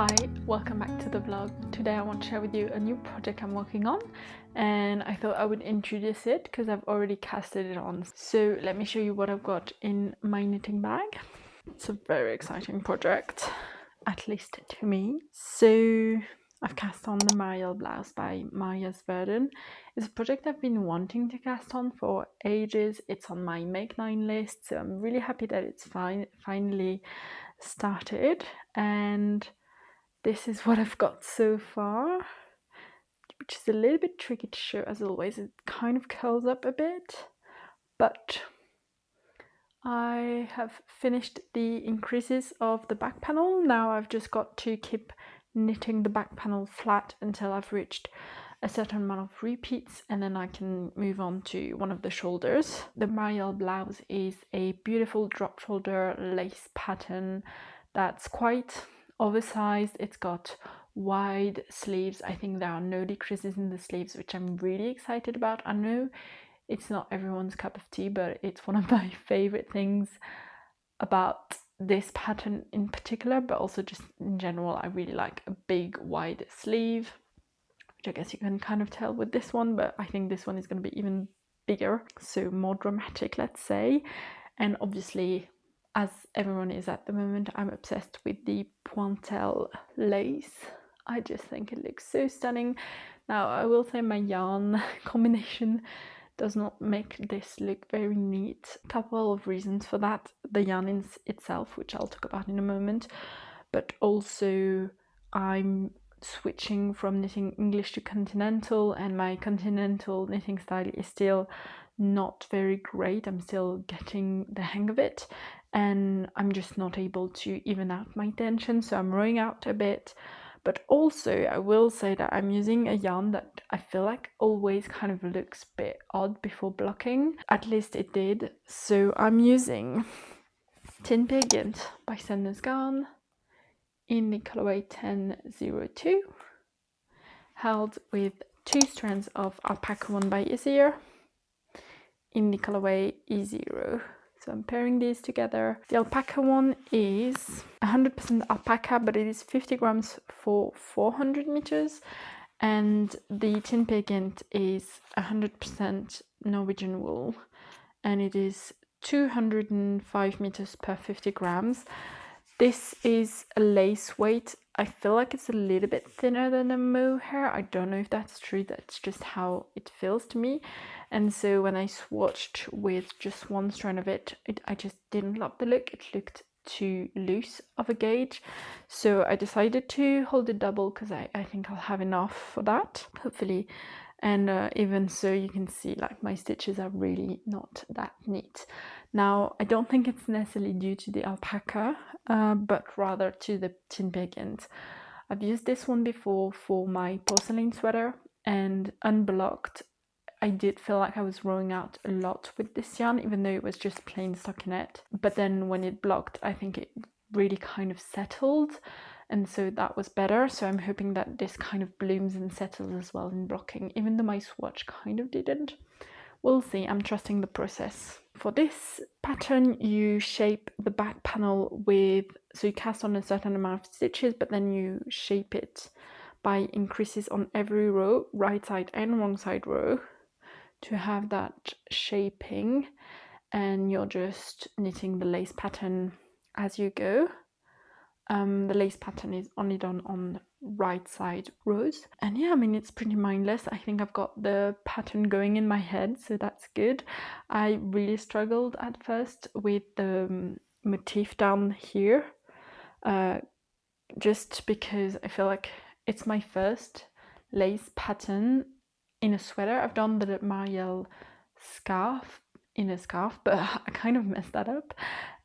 Hi, welcome back to the vlog. Today I want to share with you a new project I'm working on, and I thought I would introduce it because I've already casted it on. So let me show you what I've got in my knitting bag. It's a very exciting project, at least to me. So I've cast on the Marielle Blouse by Mariasverden. It's a project I've been wanting to cast on for ages. It's on my Make 9 list, so I'm really happy that it's finally started. And this is what I've got so far, which is a little bit tricky to show as always. It kind of curls up a bit, but I have finished the increases of the back panel. Now I've just got to keep knitting the back panel flat until I've reached a certain amount of repeats, and then I can move on to one of the shoulders. The Marielle Blouse is a beautiful drop shoulder lace pattern that's quite oversized. It's got wide sleeves. I think there are no decreases in the sleeves, which I'm really excited about. I know it's not everyone's cup of tea, but it's one of my favorite things about this pattern in particular, but also just in general. I really like a big wide sleeve, which I guess you can kind of tell with this one, but I think this one is going to be even bigger, so more dramatic, let's say. And obviously, as everyone is at the moment, I'm obsessed with the pointelle lace. I just think it looks so stunning. Now, I will say my yarn combination does not make this look very neat. A couple of reasons for that. The yarn itself, which I'll talk about in a moment, but also I'm switching from knitting English to continental, and my continental knitting style is still not very great. I'm still getting the hang of it, and I'm just not able to even out my tension, so I'm rowing out a bit. But also I will say that I'm using a yarn that I feel like always kind of looks a bit odd before blocking. At least it did. So I'm using Tynn Gynt by Sandnes Garn in the colorway 1002, held with 2 strands of Alpaca 1 by Isager in the colorway E0. So I'm pairing these together. The Alpaca one is 100% alpaca, but it is 50 grams for 400 meters. And the Tynn Gynt is 100% Norwegian wool, and it is 205 meters per 50 grams. This is a lace weight. I feel like it's a little bit thinner than a mohair. I don't know if that's true. That's just how it feels to me. And so when I swatched with just one strand of it, I just didn't love the look. It looked too loose of a gauge. So I decided to hold it double because I think I'll have enough for that, hopefully. And even so, you can see like my stitches are really not that neat. Now, I don't think it's necessarily due to the alpaca, but rather to the Tynn Gynt. I've used this one before for my porcelain sweater, and unblocked, I did feel like I was rowing out a lot with this yarn, even though it was just plain stockinette. But then when it blocked, I think it really kind of settled, and so that was better. So I'm hoping that this kind of blooms and settles as well in blocking, even though my swatch kind of didn't. We'll see. I'm trusting the process. For this pattern, you shape the back panel with, so you cast on a certain amount of stitches, but then you shape it by increases on every row, right side and wrong side row, to have that shaping, and you're just knitting the lace pattern as you go. The lace pattern is only done on right side rows, and yeah, I mean, it's pretty mindless. I think I've got the pattern going in my head, so that's good. I really struggled at first with the motif down here, just because I feel like it's my first lace pattern in a sweater. I've done the Marielle scarf in a scarf, but I kind of messed that up,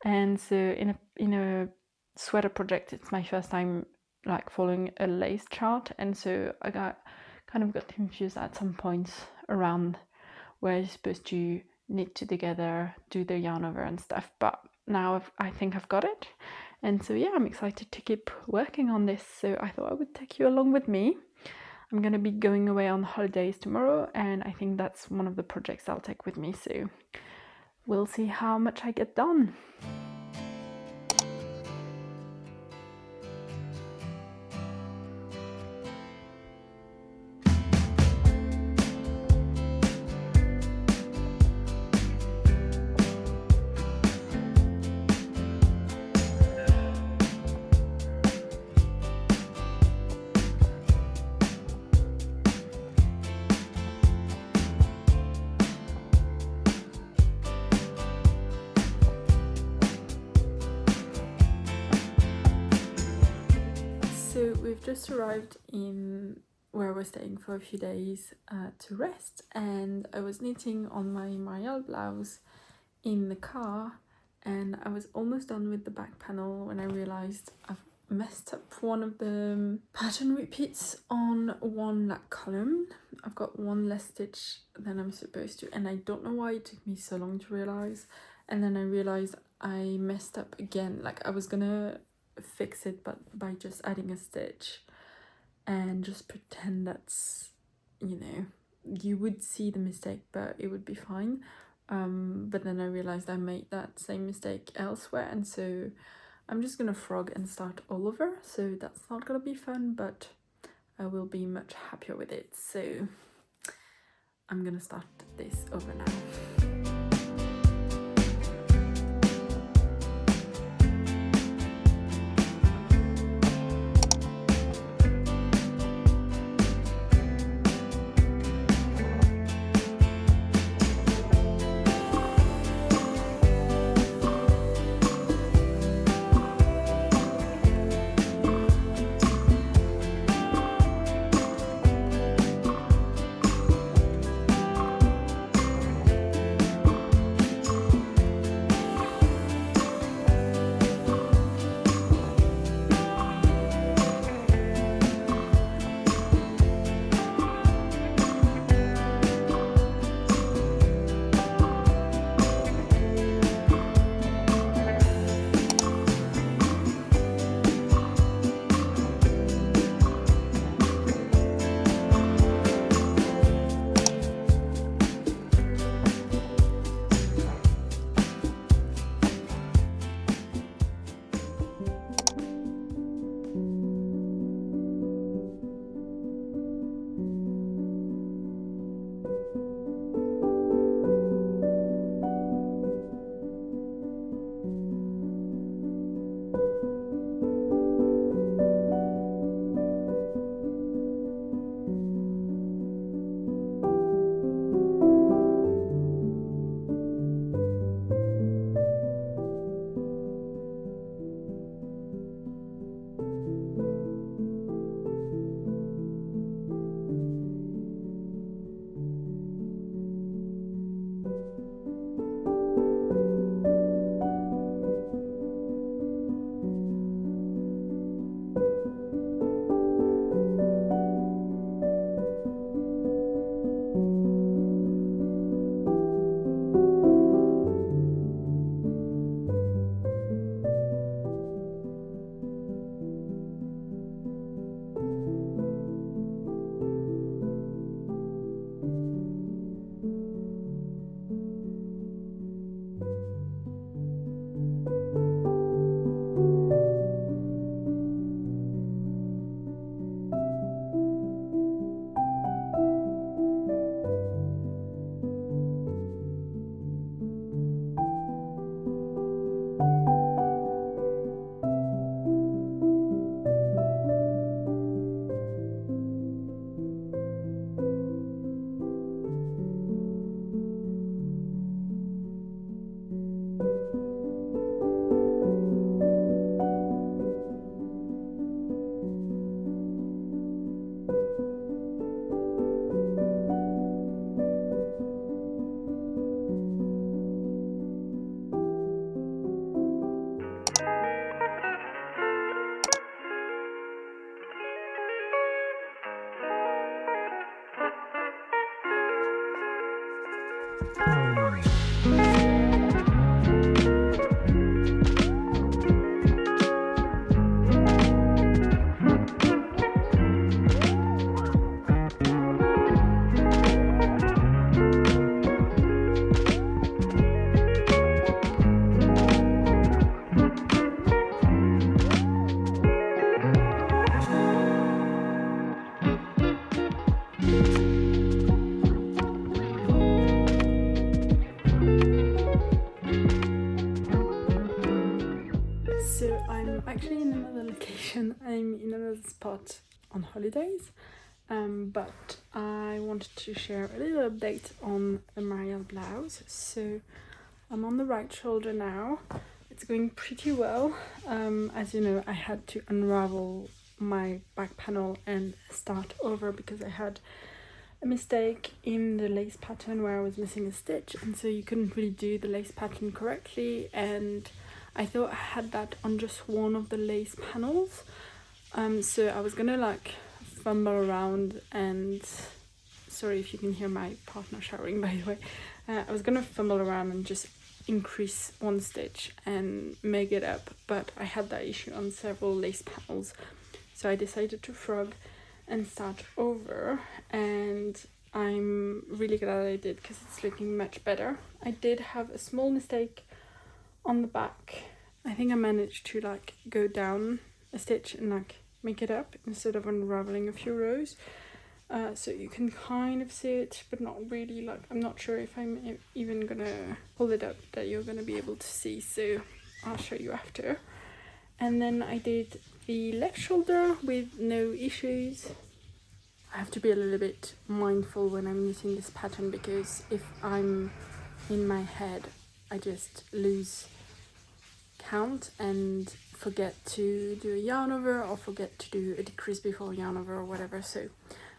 and so in a sweater project, it's my first time like following a lace chart, and so I got confused at some points around where you're supposed to knit together, do the yarn over and stuff. But now I think I've got it, and so yeah, I'm excited to keep working on this. So I thought I would take you along with me. I'm gonna be going away on holidays tomorrow, and I think that's one of the projects I'll take with me, so we'll see how much I get done. So we've just arrived in where we're staying for a few days to rest, and I was knitting on my Marielle blouse in the car, and I was almost done with the back panel when I realized I've messed up one of the pattern repeats on one column. I've got one less stitch than I'm supposed to, and I don't know why it took me so long to realize. And then I realized I messed up again. Like, I was gonna fix it but by just adding a stitch and just pretend that's, you know, you would see the mistake but it would be fine. But then I realized I made that same mistake elsewhere, and so I'm just gonna frog and start all over. So that's not gonna be fun, but I will be much happier with it. So I'm gonna start this over now. So I'm actually in another location. I'm in another spot on holidays, but I wanted to share a little update on the Marielle blouse. So I'm on the right shoulder now. It's going pretty well. As you know, I had to unravel my back panel and start over because I had a mistake in the lace pattern where I was missing a stitch, and so you couldn't really do the lace pattern correctly, and I thought I had that on just one of the lace panels. So I was gonna like fumble around, and sorry if you can hear my partner showering, by the way. I was gonna fumble around and just increase one stitch and make it up, but I had that issue on several lace panels, so I decided to frog and start over, and I'm really glad I did because it's looking much better. I did have a small mistake on the back. I think I managed to like go down a stitch and like make it up instead of unraveling a few rows. So you can kind of see it, but not really. Like, I'm not sure if I'm even gonna hold it up that you're gonna be able to see, so I'll show you after. And then I did the left shoulder with no issues. I have to be a little bit mindful when I'm knitting this pattern, because if I'm in my head, I just lose count and forget to do a yarn over, or forget to do a decrease before yarn over or whatever. So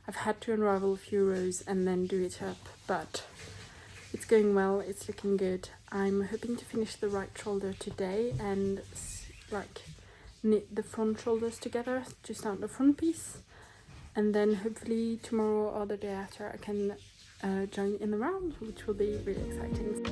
I've had to unravel a few rows and then do it up, but it's going well, it's looking good. I'm hoping to finish the right shoulder today and like knit the front shoulders together to start the front piece, and then hopefully tomorrow or the day after I can join in the round, which will be really exciting.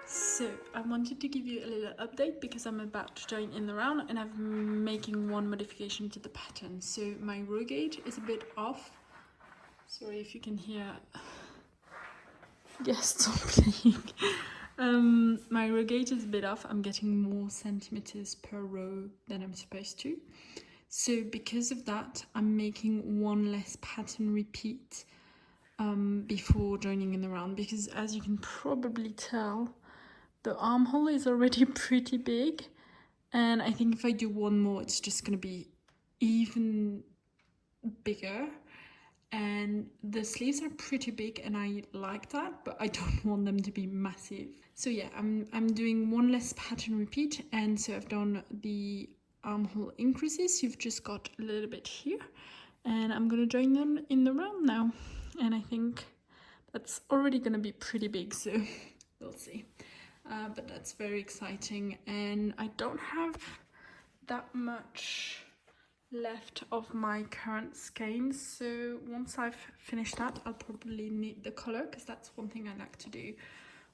So I wanted to give you a little update because I'm about to join in the round and I'm making one modification to the pattern. So my row gauge is a bit off. Sorry if you can hear guests playing. My row gauge is a bit off. I'm getting more centimeters per row than I'm supposed to. So because of that, I'm making one less pattern repeat before joining in the round, because as you can probably tell, the armhole is already pretty big, and I think if I do one more, it's just going to be even bigger. And the sleeves are pretty big, and I like that, but I don't want them to be massive. So yeah, I'm doing one less pattern repeat, and so I've done the armhole increases. You've just got a little bit here, and I'm going to join them in the round now. And I think that's already going to be pretty big, so we'll see. But that's very exciting, and I don't have that much left of my current skeins, so once I've finished that, I'll probably knit the collar, because that's one thing I like to do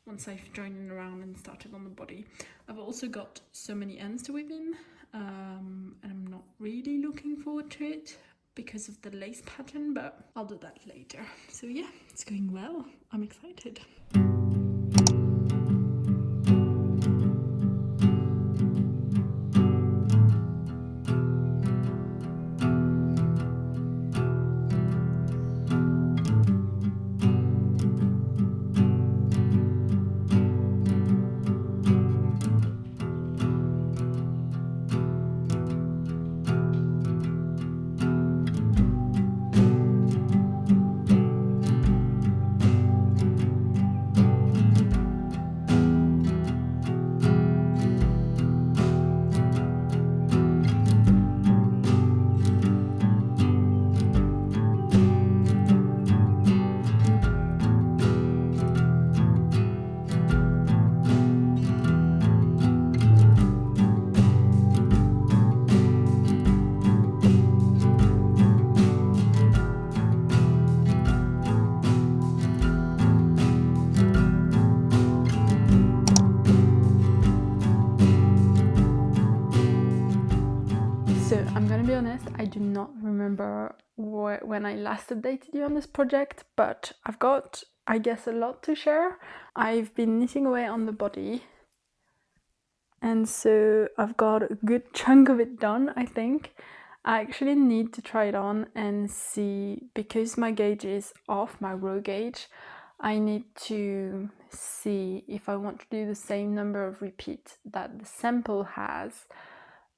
once I've joined around and started on the body. I've also got so many ends to weave in, and I'm not really looking forward to it because of the lace pattern, but I'll do that later. So yeah, it's going well. I'm excited. I do not remember when I last updated you on this project, but I've got, I guess, a lot to share. I've been knitting away on the body and so I've got a good chunk of it done, I think. I actually need to try it on and see, because my gauge is off, my row gauge, I need to see if I want to do the same number of repeats that the sample has,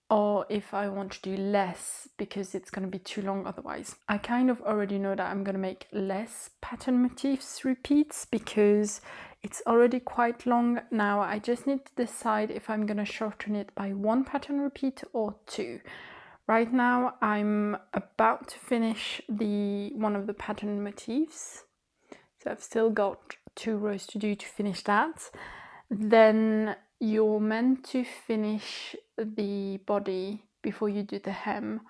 or if I want to do less because it's going to be too long otherwise. I kind of already know that I'm going to make less pattern motifs repeats because it's already quite long. Now I just need to decide if I'm going to shorten it by 1 pattern repeat or 2. Right now I'm about to finish one of the pattern motifs, so I've still got 2 rows to do to finish that. Then you're meant to finish the body before you do the hem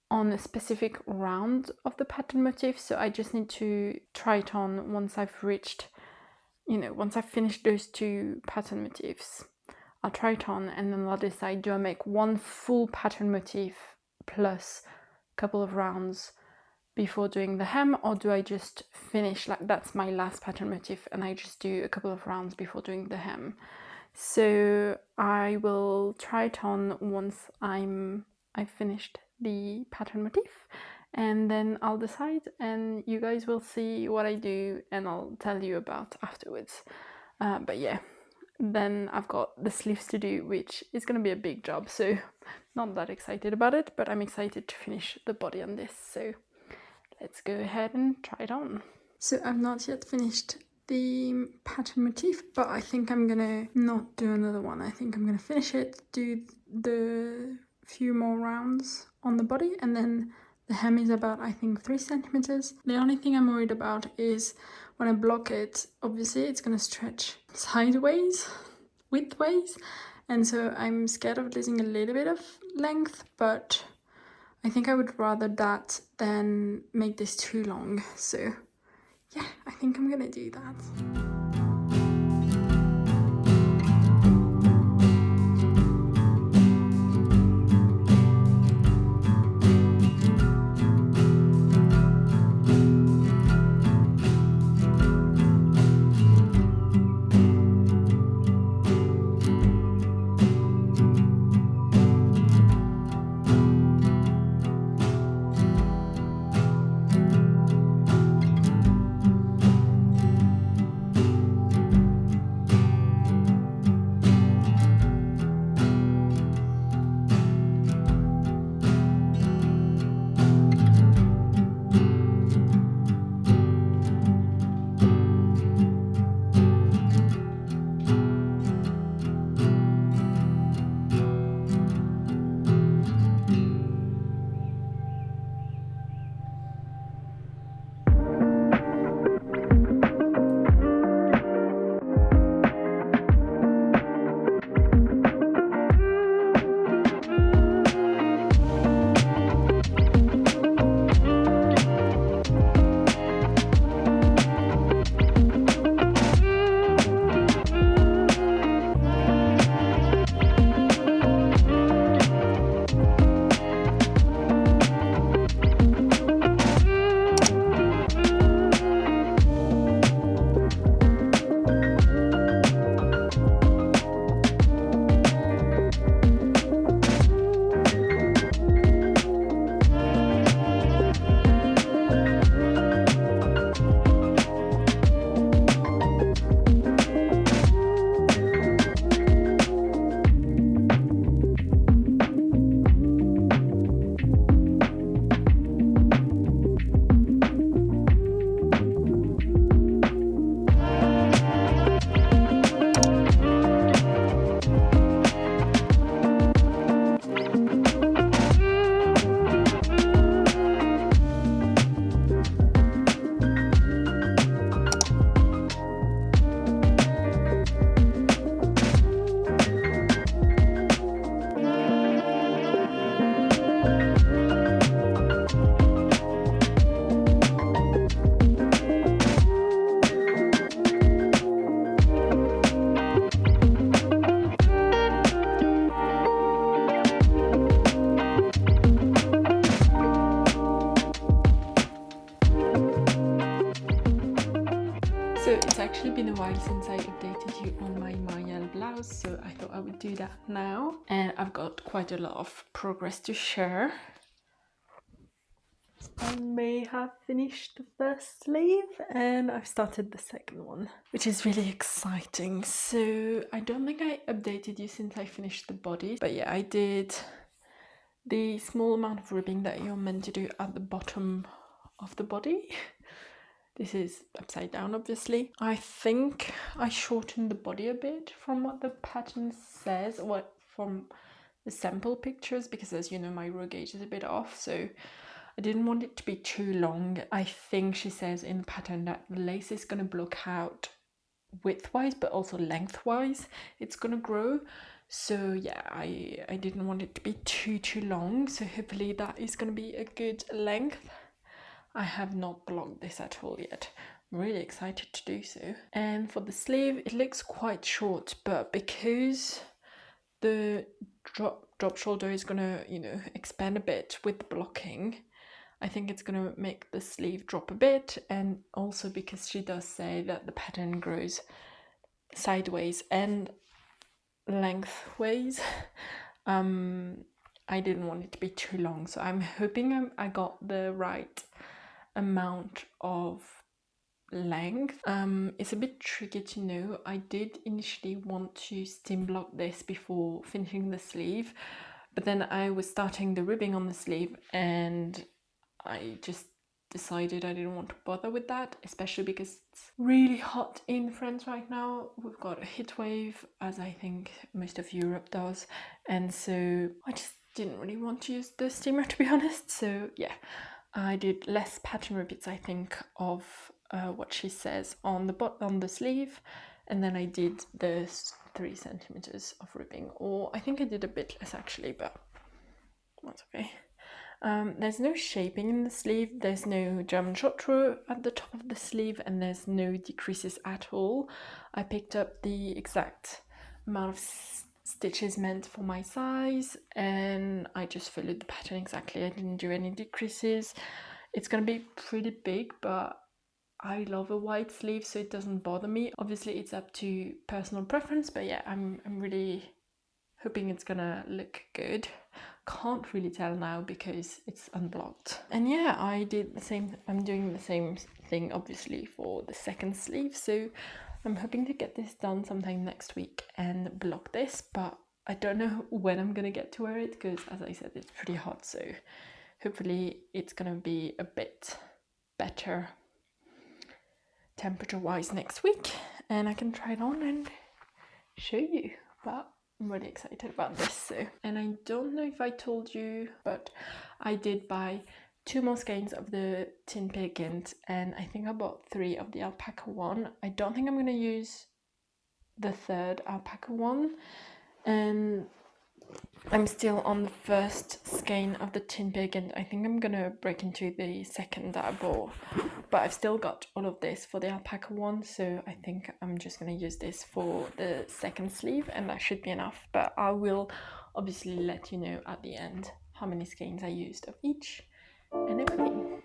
on a specific round of the pattern motif, so I just need to try it on once I've reached, once I've finished those 2 pattern motifs. I'll try it on and then I'll decide, do I make 1 full pattern motif plus a couple of rounds before doing the hem, or do I just finish, like that's my last pattern motif and I just do a couple of rounds before doing the hem. So I will try it on once I've finished the pattern motif, and then I'll decide and you guys will see what I do and I'll tell you about afterwards. But yeah, then I've got the sleeves to do, which is going to be a big job, so not that excited about it, but I'm excited to finish the body on this, so let's go ahead and try it on. So I've not yet finished the pattern motif, but I think I'm gonna not do another one. I think I'm gonna finish it, do the few more rounds on the body, and then the hem is about, I think, 3 centimeters. The only thing I'm worried about is when I block it, obviously it's gonna stretch sideways, widthways, and so I'm scared of losing a little bit of length, but I think I would rather that than make this too long. So yeah, I think I'm gonna do that. So it's actually been a while since I updated you on my Marielle Blouse, so I thought I would do that now. And I've got quite a lot of progress to share. I may have finished the first sleeve and I've started the second one, which is really exciting. So I don't think I updated you since I finished the body, but yeah, I did the small amount of ribbing that you're meant to do at the bottom of the body. This is upside down, obviously. I think I shortened the body a bit from what the pattern says, or from the sample pictures, because as you know, my row gauge is a bit off, so I didn't want it to be too long. I think she says in the pattern that the lace is going to block out widthwise, but also lengthwise. It's going to grow. So yeah, I didn't want it to be too long. So hopefully that is going to be a good length. I have not blocked this at all yet. I'm really excited to do so. And for the sleeve, it looks quite short, but because the drop shoulder is gonna, expand a bit with the blocking, I think it's gonna make the sleeve drop a bit. And also because she does say that the pattern grows sideways and lengthways, I didn't want it to be too long. So I'm hoping I got the right amount of length. It's a bit tricky to know. I did initially want to steam block this before finishing the sleeve, but then I was starting the ribbing on the sleeve and I just decided I didn't want to bother with that, especially because it's really hot in France right now. We've got a heat wave, as I think most of Europe does, and so I just didn't really want to use the steamer, to be honest. So yeah, I did less pattern repeats, I think, of what she says on the sleeve, and then I did the 3 centimeters of ribbing, or I think I did a bit less actually, but that's okay. There's no shaping in the sleeve, there's no German short row at the top of the sleeve, and there's no decreases at all. I picked up the exact amount of stitches meant for my size, and I just followed the pattern exactly. I didn't do any decreases. It's gonna be pretty big, but I love a wide sleeve, so it doesn't bother me. Obviously it's up to personal preference, but yeah, I'm really hoping it's gonna look good. Can't really tell now because it's unblocked. And yeah, I'm doing the same thing obviously for the second sleeve, so I'm hoping to get this done sometime next week and block this, but I don't know when I'm gonna get to wear it because, as I said, it's pretty hot, so hopefully it's gonna be a bit better temperature wise next week and I can try it on and show you. But I'm really excited about this. So, and I don't know if I told you, but I did buy 2 more skeins of the Tynn Gynt, and I think I bought 3 of the Alpaca one. I don't think I'm going to use the 3rd Alpaca one, and I'm still on the first skein of the Tynn Gynt. I think I'm going to break into the 2nd that I bought, but I've still got all of this for the Alpaca one, so I think I'm just going to use this for the 2nd sleeve, and that should be enough. But I will obviously let you know at the end how many skeins I used of each and everything.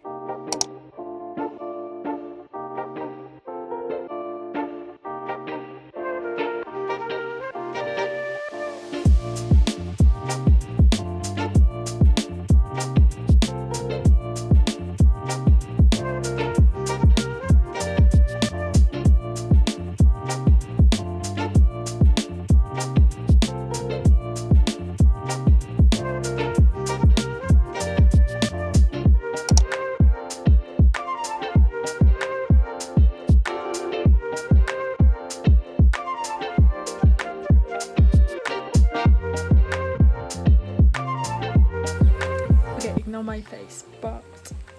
My face, but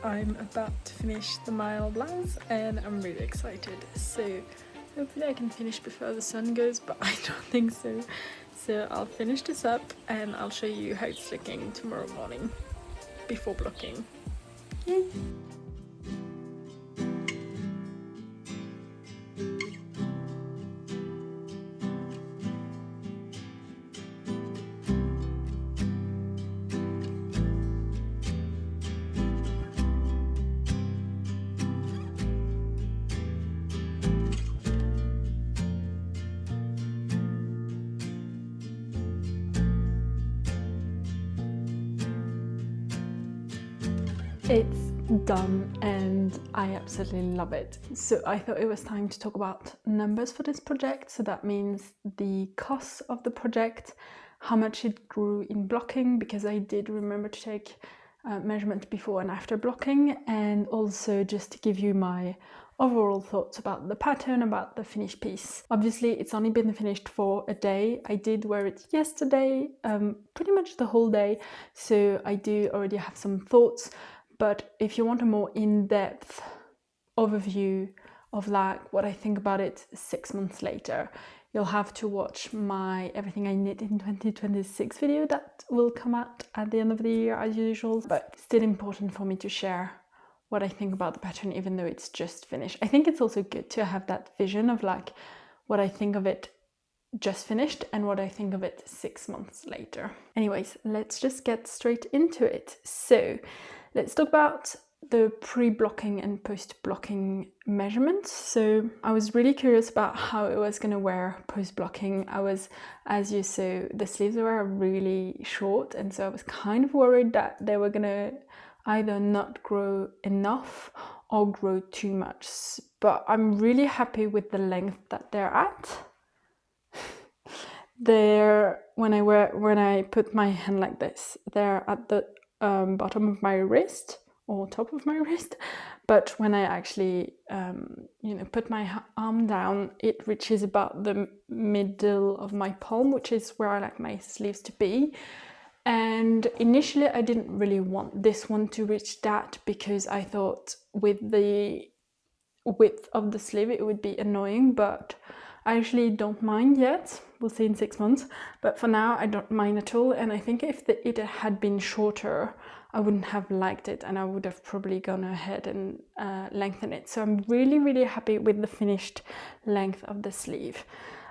I'm about to finish the Marielle Blouse and I'm really excited, so hopefully I can finish before the sun goes, but I don't think so. So I'll finish this up and I'll show you how it's looking tomorrow morning before blocking. Yay! It's done and I absolutely love it. So I thought it was time to talk about numbers for this project. So that means the cost of the project, how much it grew in blocking, because I did remember to take measurement before and after blocking, and also just to give you my overall thoughts about the pattern, about the finished piece. Obviously it's only been finished for a day. I did wear it yesterday, pretty much the whole day, so I do already have some thoughts. But if you want a more in-depth overview of like what I think about it 6 months later, you'll have to watch my Everything I Knit in 2026 video that will come out at the end of the year as usual. But it's still important for me to share what I think about the pattern, even though it's just finished. I think it's also good to have that vision of like what I think of it just finished and what I think of it 6 months later. Anyways, let's just get straight into it. So let's talk about the pre-blocking and post-blocking measurements. So I was really curious about how it was going to wear post-blocking. As you saw, the sleeves were really short, and so I was kind of worried that they were going to either not grow enough or grow too much. But I'm really happy with the length that they're at. When I put my hand like this, they're at the bottom of my wrist or top of my wrist, but when I actually put my arm down, it reaches about the middle of my palm, which is where I like my sleeves to be. And initially I didn't really want this one to reach that, because I thought with the width of the sleeve it would be annoying, but I actually don't mind yet. We'll see in 6 months, but for now I don't mind at all. And I think if it had been shorter, I wouldn't have liked it, and I would have probably gone ahead and lengthened it. So I'm really, really happy with the finished length of the sleeve.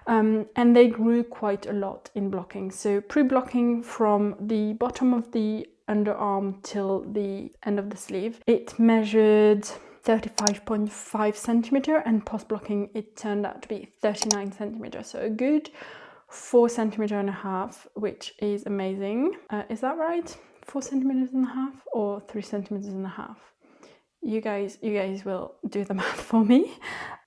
And they grew quite a lot in blocking. So pre-blocking from the bottom of the underarm till the end of the sleeve, it measured 35.5 centimeter, and post-blocking it turned out to be 39 centimeters, so a good 4.5 centimeters, which is amazing. Is that right? 4.5 centimeters or 3.5 centimeters? You guys will do the math for me.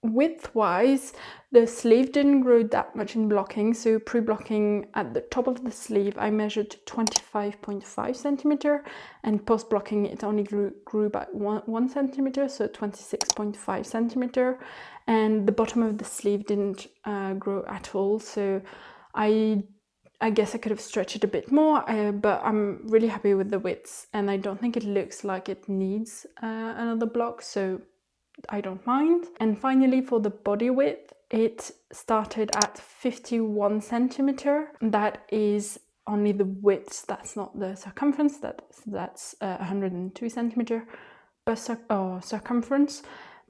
Width-wise, the sleeve didn't grow that much in blocking, so pre-blocking at the top of the sleeve I measured 25.5 centimeter, and post-blocking it only grew by 1 centimeter, so 26.5 centimeter, and the bottom of the sleeve didn't grow at all. So I guess I could have stretched it a bit more, but I'm really happy with the widths, and I don't think it looks like it needs another block, so I don't mind. And finally, for the body width, it started at 51 centimeter. That is only the width, that's not the circumference. That's 102 centimeter bust circumference.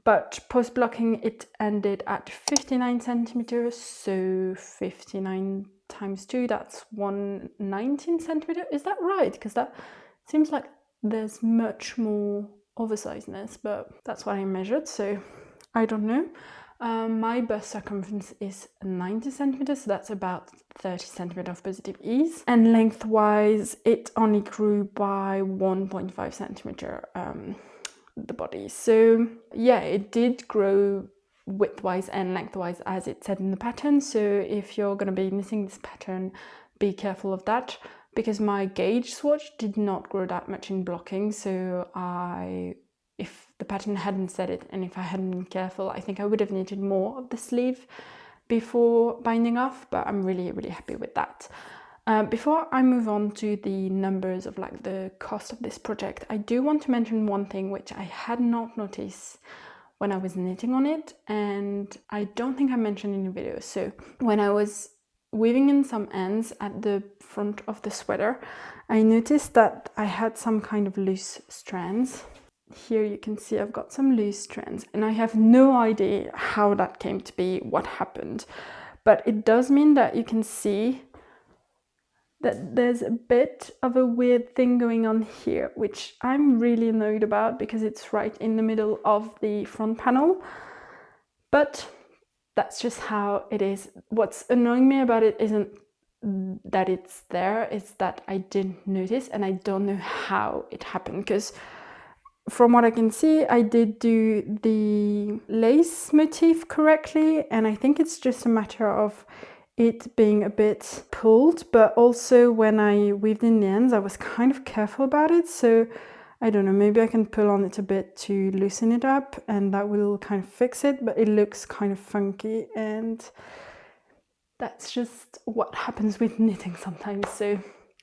But post-blocking it ended at 59 centimeters, so 59 times 2, that's 119 centimeter. Is that right? Because that seems like there's much more oversizedness, but that's what I measured, so I don't know. My bust circumference is 90 centimeters, so that's about 30 centimeters of positive ease. And lengthwise, it only grew by 1.5 centimeter, the body. So yeah, it did grow widthwise and lengthwise as it said in the pattern. So if you're going to be knitting this pattern, be careful of that, because my gauge swatch did not grow that much in blocking. So if the pattern hadn't said it, and if I hadn't been careful, I think I would have knitted more of the sleeve before binding off, but I'm really, really happy with that. Before I move on to the numbers of like the cost of this project, I do want to mention one thing which I had not noticed when I was knitting on it, and I don't think I mentioned in the video. So when I was weaving in some ends at the front of the sweater, I noticed that I had some kind of loose strands. Here you can see I've got some loose strands, and I have no idea how that came to be, what happened, but it does mean that you can see that there's a bit of a weird thing going on here, which I'm really annoyed about because it's right in the middle of the front panel, but that's just how it is. What's annoying me about it isn't that it's there, it's that I didn't notice, and I don't know how it happened, because from what I can see, I did do the lace motif correctly, and I think it's just a matter of it being a bit pulled, but also when I weaved in the ends, I was kind of careful about it, so I don't know, maybe I can pull on it a bit to loosen it up and that will kind of fix it, but it looks kind of funky, and that's just what happens with knitting sometimes. So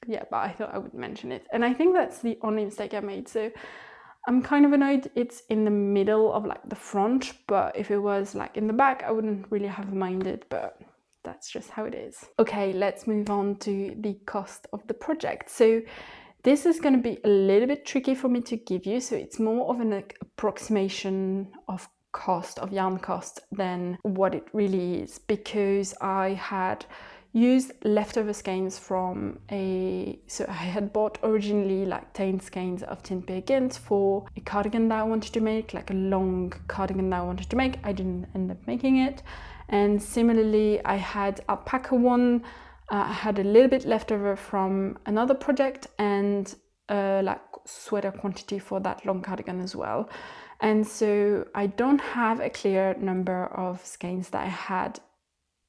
yeah, but I thought I would mention it. And I think that's the only mistake I made. So I'm kind of annoyed it's in the middle of like the front, but if it was like in the back, I wouldn't really have minded, but that's just how it is. Okay, let's move on to the cost of the project. So this is going to be a little bit tricky for me to give you. So it's more of an approximation of cost, of yarn cost, than what it really is, because I had used leftover skeins from so I had bought originally like 10 skeins of Tynn Gynt for a cardigan that I wanted to make, like a long cardigan that I wanted to make. I didn't end up making it. And similarly, I had Alpaca one. I had a little bit left over from another project, and like sweater quantity for that long cardigan as well. And so I don't have a clear number of skeins that I had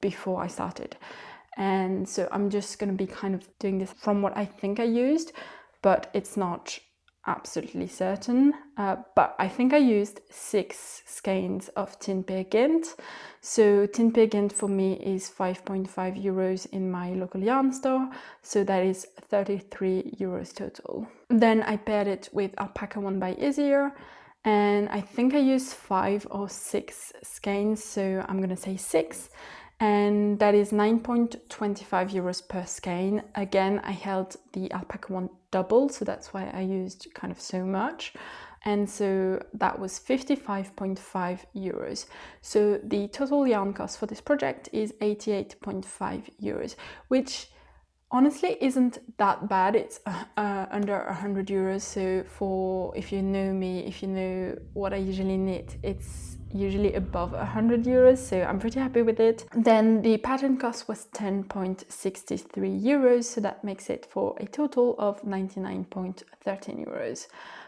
before I started. And so I'm just going to be kind of doing this from what I think I used, but it's not absolutely certain. But I think I used 6 skeins of Tynn Gynt. So Tynn Gynt for me is 5.5 euros in my local yarn store, so that is 33 euros total. Then I paired it with Alpaca one by Isager, and I think I used 5 or 6 skeins, so I'm gonna say 6. And that is 9.25 euros per skein. Again, I held the Alpaca one double, so that's why I used kind of so much. And so that was 55.5 euros. So the total yarn cost for this project is 88.5 euros, which honestly isn't that bad. It's under 100 euros. So for, if you know me, if you know what I usually knit, it's usually above 100 euros, so I'm pretty happy with it. Then the pattern cost was 10.63 euros, so that makes it for a total of 99.13 euros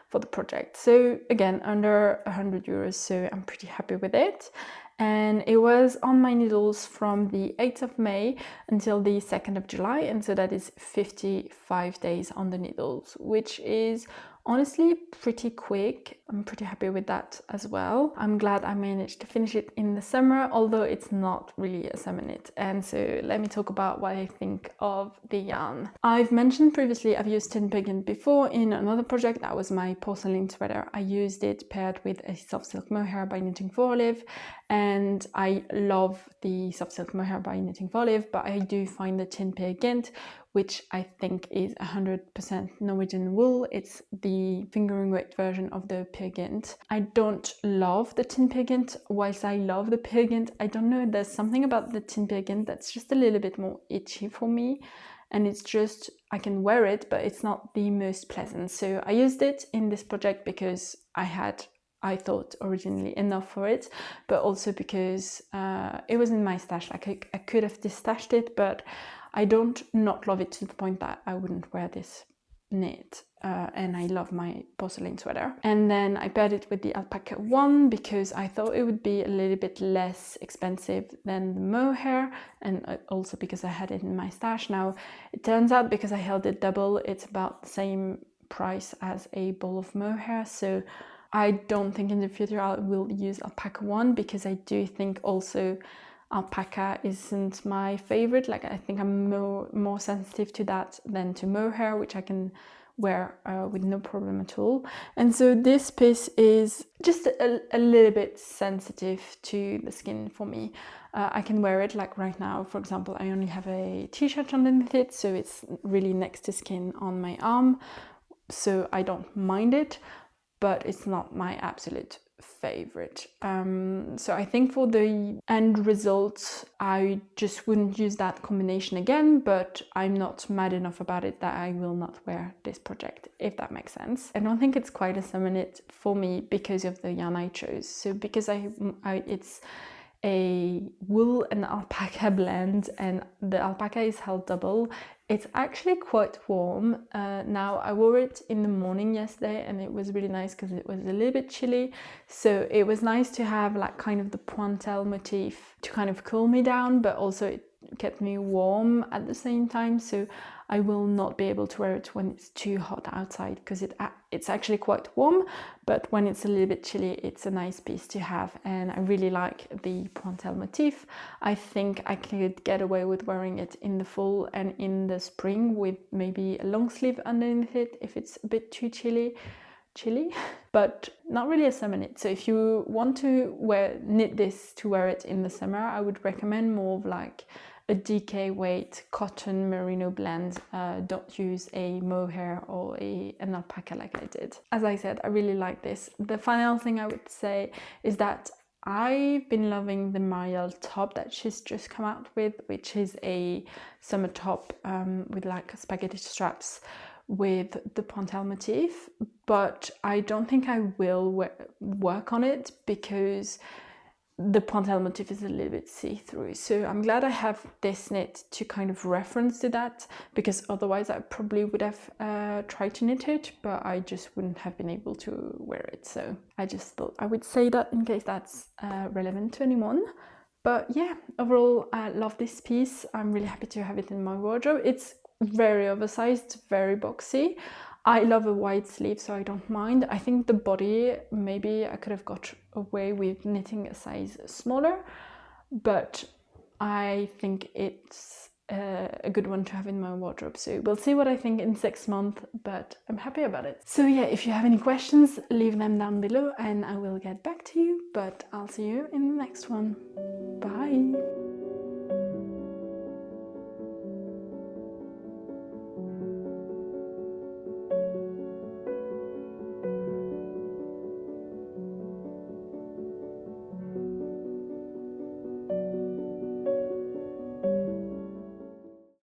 for the project. So again, under 100 euros, so I'm pretty happy with it. And it was on my needles from the 8th of May until the 2nd of July, and so that is 55 days on the needles, which is honestly pretty quick. I'm pretty happy with that as well. I'm glad I managed to finish it in the summer, although it's not really a summer knit. And so let me talk about what I think of the yarn. I've mentioned previously I've used Tynn Gynt before in another project. That was my porcelain sweater. I used it paired with a soft silk mohair by Knitting for Olive, and I love the soft silk mohair by Knitting for Olive, but I do find the Tynn Gynt, which I think is 100% Norwegian wool. It's the fingering weight version of the Gynt. I don't love the Tynn Gynt. Whilst I love the Gynt, I don't know, there's something about the Tynn Gynt that's just a little bit more itchy for me. And it's just, I can wear it, but it's not the most pleasant. So I used it in this project because I thought originally enough for it, but also because it was in my stash. Like I could have distashed it, but I don't not love it to the point that I wouldn't wear this knit. And I love my porcelain sweater. And then I paired it with the Alpaca one because I thought it would be a little bit less expensive than the mohair, and also because I had it in my stash. Now it turns out, because I held it double, it's about the same price as a ball of mohair. So I don't think in the future I will use Alpaca one, because I do think also Alpaca isn't my favorite. Like I think I'm more sensitive to that than to mohair, which I can wear with no problem at all. And so this piece is just a little bit sensitive to the skin for me. I can wear it, like right now, for example, I only have a t-shirt underneath it, so it's really next to skin on my arm, so I don't mind it, but it's not my absolute favorite. So I think for the end result, I just wouldn't use that combination again, but I'm not mad enough about it that I will not wear this project, if that makes sense. I don't think it's quite a summer knit for me because of the yarn I chose. So because it's a wool and alpaca blend, and the alpaca is held double, It's actually quite warm. Now I wore it in the morning yesterday and it was really nice because it was a little bit chilly. So it was nice to have like kind of the pointelle motif to kind of cool me down, but also it kept me warm at the same time. So I will not be able to wear it when it's too hot outside because it's actually quite warm, but when it's a little bit chilly, it's a nice piece to have. And I really like the pointelle motif. I think I could get away with wearing it in the fall and in the spring with maybe a long sleeve underneath it if it's a bit too chilly, but not really a summer knit. So if you want to knit this to wear it in the summer, I would recommend more of like a DK weight cotton merino blend. Don't use a mohair or an alpaca like I did. As I said, I really like this. The final thing I would say is that I've been loving the Marielle top that she's just come out with, which is a summer top with like spaghetti straps with the pointelle motif, but I don't think I will work on it because the pointelle motif is a little bit see-through. So I'm glad I have this knit to kind of reference to that, because otherwise I probably would have tried to knit it, but I just wouldn't have been able to wear it. So I just thought I would say that in case that's relevant to anyone. But yeah, overall I love this piece. I'm really happy to have it in my wardrobe. It's very oversized, very boxy. I love a wide sleeve, so I don't mind. I think the body, maybe I could have got away with knitting a size smaller, but I think it's a good one to have in my wardrobe. So we'll see what I think in 6 months, but I'm happy about it. So yeah, if you have any questions, leave them down below and I will get back to you, but I'll see you in the next one. Bye!